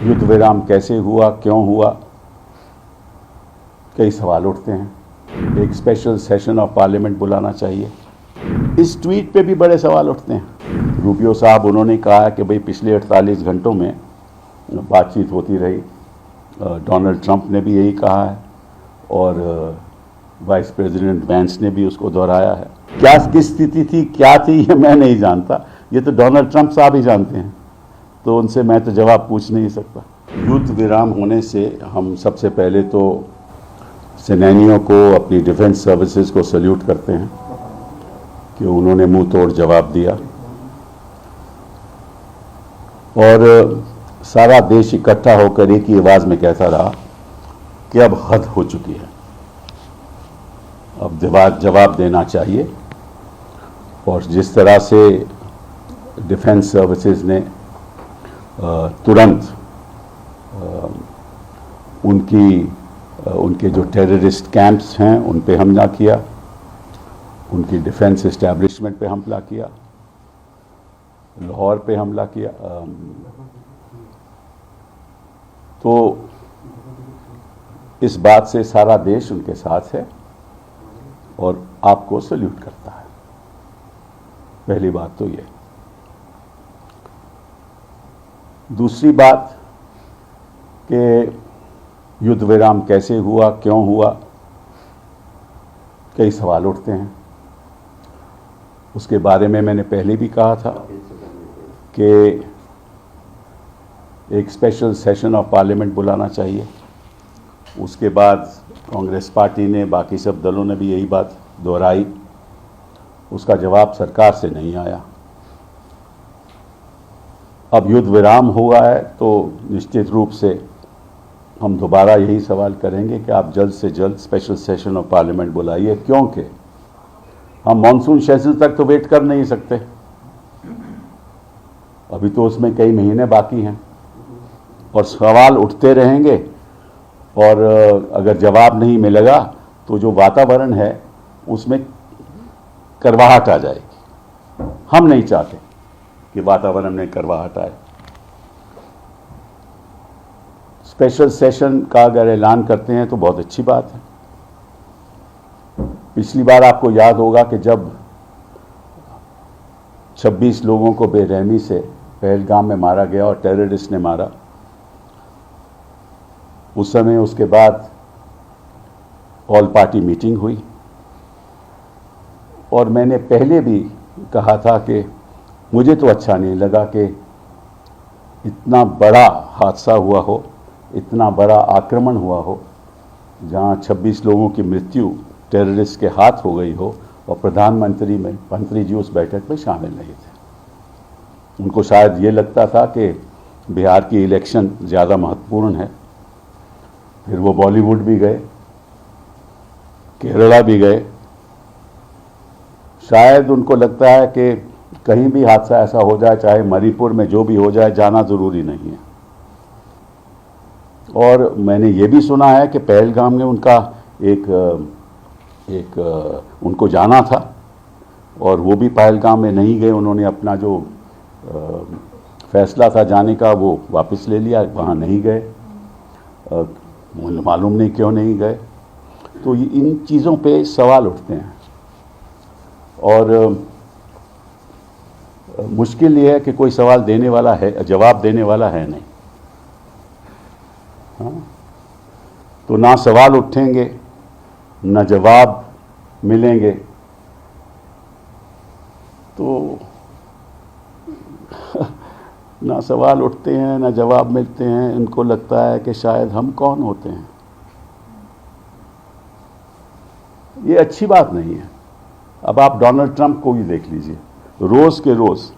युद्ध विराम कैसे हुआ, क्यों हुआ, कई सवाल उठते हैं। एक स्पेशल सेशन ऑफ पार्लियामेंट बुलाना चाहिए। इस ट्वीट पे भी बड़े सवाल उठते हैं। रूबियो साहब, उन्होंने कहा कि भाई पिछले 48 घंटों में बातचीत होती रही। डोनाल्ड ट्रंप ने भी यही कहा है और वाइस प्रेसिडेंट वैंस ने भी उसको दोहराया है। क्या किस स्थिति थी, क्या थी, ये मैं नहीं जानता, ये तो डोनाल्ड ट्रंप साहब ही जानते हैं, तो उनसे मैं तो जवाब पूछ नहीं सकता। युद्ध विराम होने से हम सबसे पहले तो सेनानियों को, अपनी डिफेंस सर्विसेज को सल्यूट करते हैं कि उन्होंने मुंह तोड़ जवाब दिया और सारा देश इकट्ठा होकर एक ही आवाज में कहता रहा कि अब हद हो चुकी है, अब जवाब देना चाहिए। और जिस तरह से डिफेंस सर्विसेज ने तुरंत उनके जो टेररिस्ट कैंप्स हैं उन पे हमला किया, उनकी डिफेंस इस्टेब्लिशमेंट पे हमला किया, लाहौर पे हमला किया, तो इस बात से सारा देश उनके साथ है और आपको सल्यूट करता है। पहली बात तो ये। दूसरी बात कि युद्ध विराम कैसे हुआ, क्यों हुआ, कई सवाल उठते हैं। उसके बारे में मैंने पहले भी कहा था कि एक स्पेशल सेशन ऑफ पार्लियामेंट बुलाना चाहिए। उसके बाद कांग्रेस पार्टी ने, बाकी सब दलों ने भी यही बात दोहराई। उसका जवाब सरकार से नहीं आया। अब युद्ध विराम हुआ है तो निश्चित रूप से हम दोबारा यही सवाल करेंगे कि आप जल्द से जल्द स्पेशल सेशन ऑफ पार्लियामेंट बुलाइए, क्योंकि हम मॉनसून सेशन तक तो वेट कर नहीं सकते। अभी तो उसमें कई महीने बाकी हैं और सवाल उठते रहेंगे और अगर जवाब नहीं मिलेगा तो जो वातावरण है उसमें करवाहट आ जाएगी। हम नहीं चाहते कि वातावरण में करवाहट आए। स्पेशल सेशन का अगर ऐलान करते हैं तो बहुत अच्छी बात है। पिछली बार आपको याद होगा कि जब 26 लोगों को बेरहमी से पहलगाम में मारा गया और टेररिस्ट ने मारा, उस समय उसके बाद ऑल पार्टी मीटिंग हुई और मैंने पहले भी कहा था कि मुझे तो अच्छा नहीं लगा कि इतना बड़ा हादसा हुआ हो, इतना बड़ा आक्रमण हुआ हो, जहां 26 लोगों की मृत्यु टेररिस्ट के हाथ हो गई हो और मंत्री जी उस बैठक में शामिल नहीं थे। उनको शायद ये लगता था कि बिहार की इलेक्शन ज़्यादा महत्वपूर्ण है। फिर वो बॉलीवुड भी गए, केरला भी गए। शायद उनको लगता है कि कहीं भी हादसा ऐसा हो जाए, चाहे मणिपुर में जो भी हो जाए, जाना ज़रूरी नहीं है। और मैंने ये भी सुना है कि पहलगाम में उनका उनको जाना था और वो भी पहलगाम में नहीं गए। उन्होंने अपना जो फैसला था जाने का वो वापस ले लिया, वहाँ नहीं गए। मालूम नहीं क्यों नहीं गए। तो इन चीज़ों पे सवाल उठते हैं और मुश्किल ये है कि कोई सवाल देने वाला है, जवाब देने वाला है नहीं। हाँ? तो ना सवाल उठेंगे ना जवाब मिलेंगे, तो ना सवाल उठते हैं ना जवाब मिलते हैं। इनको लगता है कि शायद हम कौन होते हैं। ये अच्छी बात नहीं है। अब आप डोनाल्ड ट्रंप को ही देख लीजिए, रोज़ के रोज़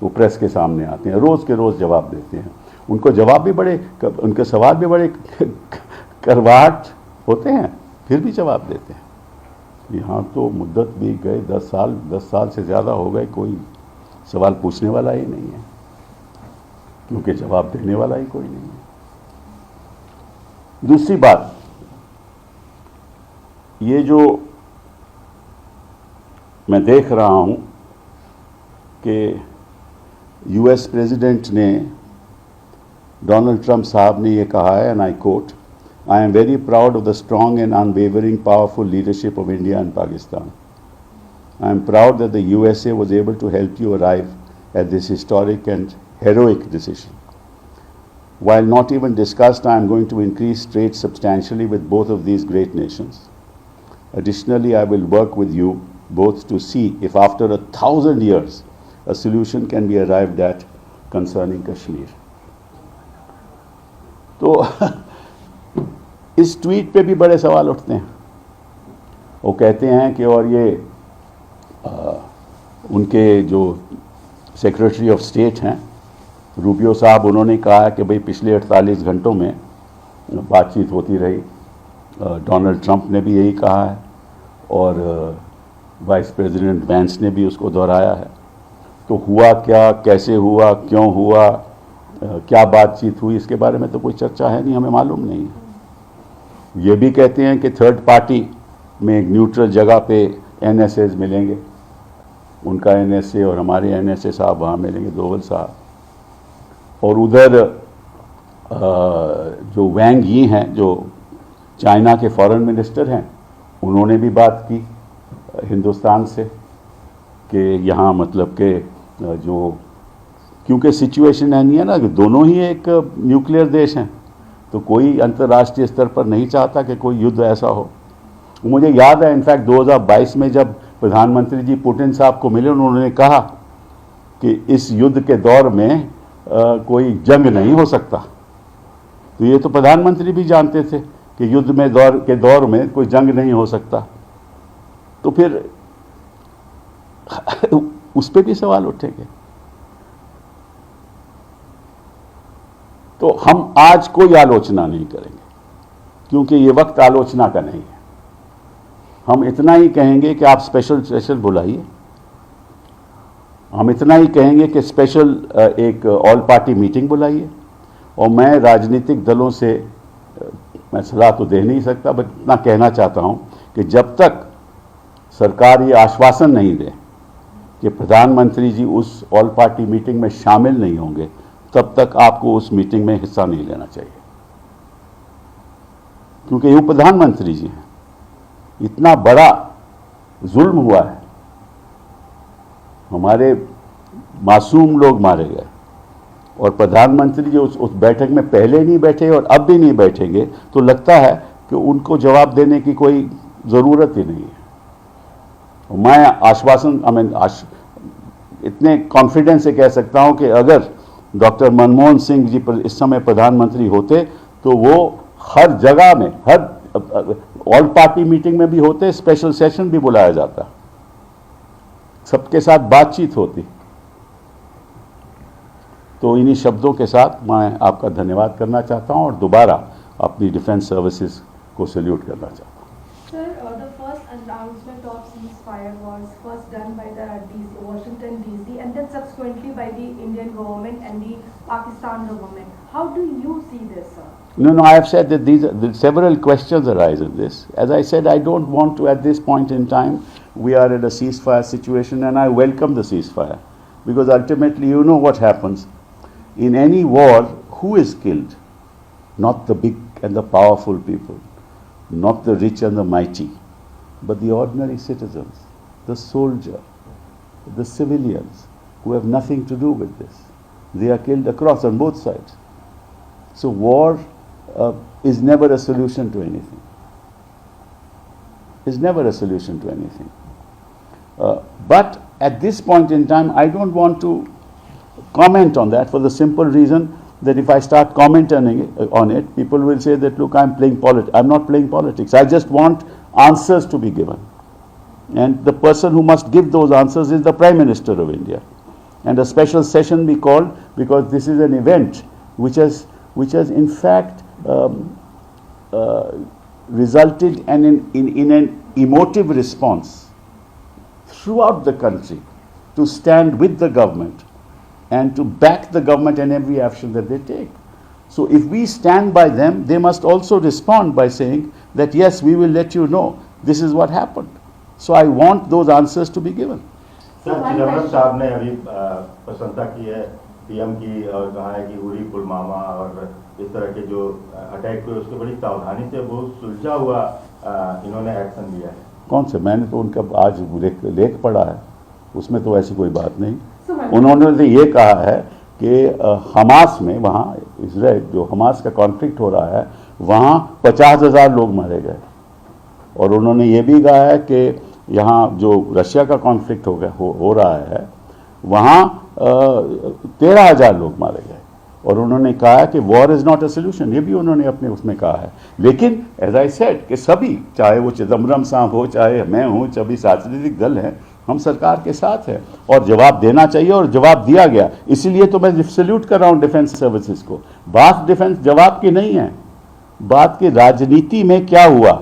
वो प्रेस के सामने आते हैं, रोज़ के रोज़ जवाब देते हैं। उनको जवाब भी उनके सवाल भी बड़े करवाहट होते हैं, फिर भी जवाब देते हैं। यहाँ तो मुद्दत भी गए 10 साल से ज़्यादा हो गए, कोई सवाल पूछने वाला ही नहीं है, क्योंकि जवाब देने वाला ही कोई नहीं है। दूसरी बात, ये जो मैं देख रहा हूँ कि यूएस प्रेसिडेंट ने डोनाल्ड ट्रंप साहब ने ये कहा है, and I quote, I am very proud of the strong and unwavering powerful leadership of India and Pakistan. I am proud that the USA was able to help you arrive at this historic and heroic decision. While not even discussed, I am going to increase trade substantially with both of these great nations. Additionally, I will work with you both to see if after 1,000 years a solution can be arrived at concerning Kashmir. तो इस tweet पे भी बड़े सवाल उठते हैं. वो कहते हैं कि और ये उनके जो सेक्रेटरी ऑफ स्टेट हैं रूबियो साहब, उन्होंने कहा कि भाई पिछले 48 घंटों में बातचीत होती रही. डोनाल्ड ट्रंप ने भी यही कहा है और वाइस प्रेसिडेंट वैंस ने भी उसको दोहराया है. तो हुआ क्या, कैसे हुआ, क्यों हुआ, क्या बातचीत हुई, इसके बारे में तो कोई चर्चा है नहीं, हमें मालूम नहीं है. ये भी कहते हैं कि थर्ड पार्टी में एक न्यूट्रल जगह पे एनएसएस मिलेंगे, उनका एनएसए और हमारे एनएसए साहब वहाँ मिलेंगे, दोवल साहब. और उधर जो वैंग यी हैं, जो चाइना के फॉरेन मिनिस्टर हैं, उन्होंने भी बात की हिंदुस्तान से कि यहाँ मतलब के जो, क्योंकि सिचुएशन है नहीं है ना कि दोनों ही एक न्यूक्लियर देश हैं, तो कोई अंतर्राष्ट्रीय स्तर पर नहीं चाहता कि कोई युद्ध ऐसा हो. मुझे याद है इनफैक्ट 2022 में जब प्रधानमंत्री जी पुतिन साहब को मिले, उन्होंने कहा कि इस युद्ध के दौर में कोई जंग नहीं हो सकता. तो ये तो प्रधानमंत्री भी जानते थे कि युद्ध में दौर में कोई जंग नहीं हो सकता. तो फिर उस पर भी सवाल उठेंगे. तो हम आज कोई आलोचना नहीं करेंगे क्योंकि ये वक्त आलोचना का नहीं है. हम इतना ही कहेंगे कि आप स्पेशल सेशन बुलाइए. हम इतना ही कहेंगे कि स्पेशल एक ऑल पार्टी मीटिंग बुलाइए. और मैं राजनीतिक दलों से मैं सलाह तो दे नहीं सकता, बट इतना कहना चाहता हूं कि जब तक सरकार ये आश्वासन नहीं दे कि प्रधानमंत्री जी उस ऑल पार्टी मीटिंग में शामिल नहीं होंगे, तब तक आपको उस मीटिंग में हिस्सा नहीं लेना चाहिए. क्योंकि ये प्रधानमंत्री जी हैं. इतना बड़ा जुल्म हुआ है, हमारे मासूम लोग मारे गए, और प्रधानमंत्री जी उस बैठक में पहले नहीं बैठे और अब भी नहीं बैठेंगे, तो लगता है कि उनको जवाब देने की कोई ज़रूरत ही नहीं है. मैं इतने कॉन्फिडेंस से कह सकता हूं कि अगर डॉक्टर मनमोहन सिंह जी इस समय प्रधानमंत्री होते तो वो हर जगह में, हर ऑल पार्टी मीटिंग में भी होते, स्पेशल सेशन भी बुलाया जाता, सबके साथ बातचीत होती. तो इन्हीं शब्दों के साथ मैं आपका धन्यवाद करना चाहता हूं और दोबारा अपनी डिफेंस सर्विसेज को सैल्यूट करना चाहता हूं. Sir, the first announcement of ceasefire was first done by the Washington DC and then subsequently by the Indian government and the Pakistan government. How do you see this, sir? No, I have said that several questions arise in this. As I said, I don't want to, at this point in time, we are at a ceasefire situation, and I welcome the ceasefire. Because ultimately, you know what happens. In any war, who is killed? Not the big and the powerful people, not the rich and the mighty, but the ordinary citizens, the soldier, the civilians, who have nothing to do with this. They are killed across on both sides. So war is never a solution to anything. Is never a solution to anything. But at this point in time, I don't want to comment on that for the simple reason that if I start commenting on it, people will say that, look, I'm playing politics. I'm not playing politics. I just want answers to be given. And the person who must give those answers is the Prime Minister of India. And a special session be called because this is an event which has in fact resulted in an emotive response throughout the country to stand with the government and to back the government in every action that they take. So if we stand by them, they must also respond by saying that, yes, we will let you know this is what happened. So I want those answers to be given. Sir, Chidambaram साहब ने अभी प्रशंसा की है PM की और कहा है कि उरी पुलवामा और इस तरह के जो अटैक हुए उसके बड़ी सावधानी से वो सुलझा हुआ इन्होंने एक्शन लिया है। कौन से? मैंने तो उनका आज लेख पढ़ा है, उसमें तो ऐसी कोई बात नहीं। So, उन्होंने तो ये कहा है कि हमास में, वहाँ इसराइल जो हमास का कॉन्फ्लिक्ट हो रहा है, वहाँ 50,000 लोग मारे गए। और उन्होंने ये भी कहा है कि यहाँ जो रशिया का कॉन्फ्लिक्ट हो रहा है, वहाँ 13,000 लोग मारे गए। और उन्होंने कहा है कि war is not a solution, ये भी उन्होंने अपने उसमें कहा है। लेकिन एज आई सेड कि सभी, चाहे वो चिदम्बरम साहब हो, चाहे मैं हूँ, सभी राजनीतिक दल हैं, हम सरकार के साथ हैं और जवाब देना चाहिए और जवाब दिया गया। इसीलिए तो मैं सैल्यूट कर रहा हूँ डिफेंस सर्विसेज को। बात डिफेंस जवाब की नहीं है, बात की राजनीति में क्या हुआ,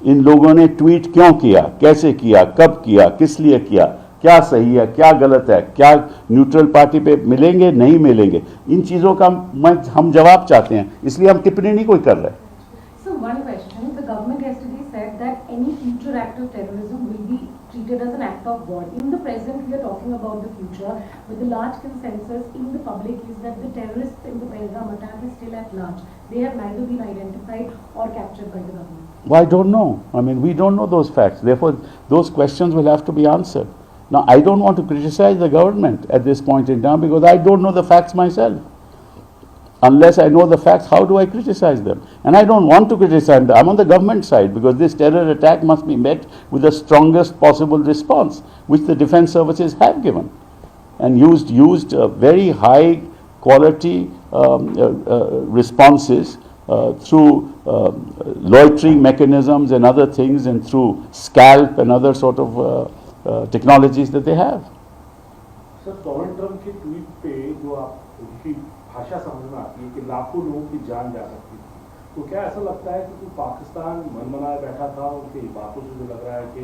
इन लोगों ने ट्वीट क्यों किया, कैसे किया, कब किया, किस लिए किया, क्या सही है, क्या गलत है, क्या न्यूट्रल पार्टी पे मिलेंगे, नहीं मिलेंगे, इन चीज़ों का हम जवाब चाहते हैं, इसलिए हम टिप्पणी नहीं कोई कर रहे। So one question, the government yesterday said that any future act of terrorism will be treated as an act of war. In the present, we are talking about the future, but the large consensus in the public is that the terrorists in the Pahalgam attack is still at large. They have neither been identified or captured by the government. Well, I don't know. I mean, we don't know those facts. Therefore, those questions will have to be answered. Now, I don't want to criticize the government at this point in time because I don't know the facts myself. Unless I know the facts, how do I criticize them? And I don't want to criticize them. I'm on the government side because this terror attack must be met with the strongest possible response, which the defense services have given, and used very high quality responses through loitering mechanisms and other things, and through scalp and other sort of technologies that they have. Sir, Donald Trump के tweet पे जो आप उनकी भाषा समझ में आती है कि लाखों लोगों की जान जा सकती थी, तो क्या ऐसा लगता है कि पाकिस्तान मन बनाए बैठा था? उनकी बातों से जो लग रहा है कि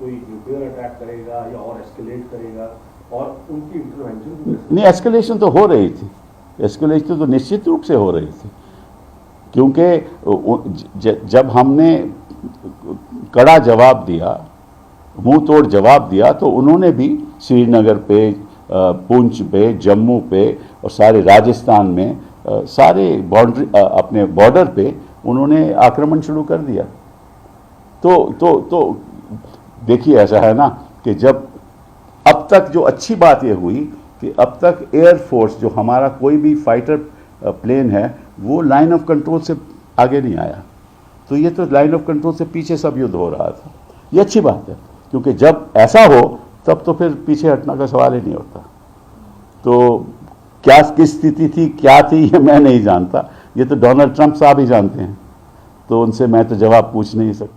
कोई न्यूक्लियर अटैक करेगा या और एस्केलेट करेगा, और उनकी इंटरवेंशन नहीं, एस्केलेशन तो हो रही थी, एस्केलेशन तो निश्चित रूप से हो रही थी, क्योंकि जब हमने कड़ा जवाब दिया, मुंह तोड़ जवाब दिया, तो उन्होंने भी श्रीनगर पे, पुंछ पे, जम्मू पे और सारे राजस्थान में, सारे बाउंड्री, अपने बॉर्डर पे उन्होंने आक्रमण शुरू कर दिया। तो देखिए, ऐसा है ना कि जब अब तक जो अच्छी बात ये हुई कि अब तक एयरफोर्स, जो हमारा कोई भी फाइटर प्लेन है, वो लाइन ऑफ कंट्रोल से आगे नहीं आया। तो ये तो लाइन ऑफ कंट्रोल से पीछे सब युद्ध हो रहा था। ये अच्छी बात है, क्योंकि जब ऐसा हो तब तो फिर पीछे हटने का सवाल ही नहीं होता। तो क्या किस स्थिति थी, क्या थी, ये मैं नहीं जानता, ये तो डोनाल्ड ट्रंप साहब ही जानते हैं, तो उनसे मैं तो जवाब पूछ नहीं सकता।